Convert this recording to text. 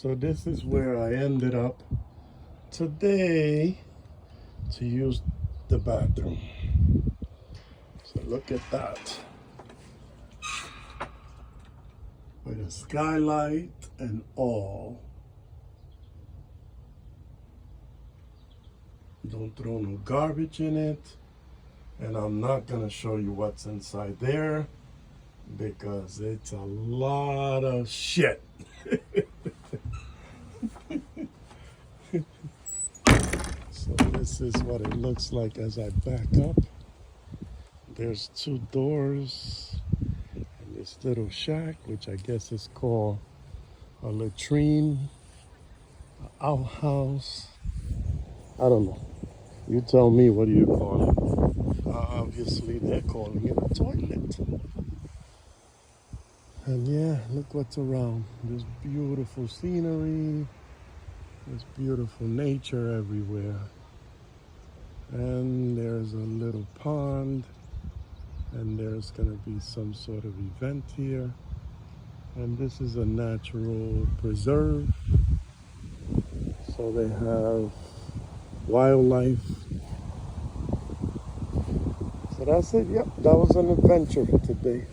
So this is where I ended up today to use the bathroom. So look at that. With a skylight and all. Don't throw no garbage in it. And I'm not gonna show you what's inside there because it's a lot of shit. So this is what it looks like as I back up. There's two doors and this little shack, which I guess is called a latrine, an outhouse. I don't know. You tell me, what do you call it? Obviously, they're calling it a toilet. And yeah, look what's around. There's beautiful scenery. There's beautiful nature everywhere. And there's a little pond. And there's gonna be some sort of event here. And this is a natural preserve. So they have wildlife. So that's it. Yep, that was an adventure today.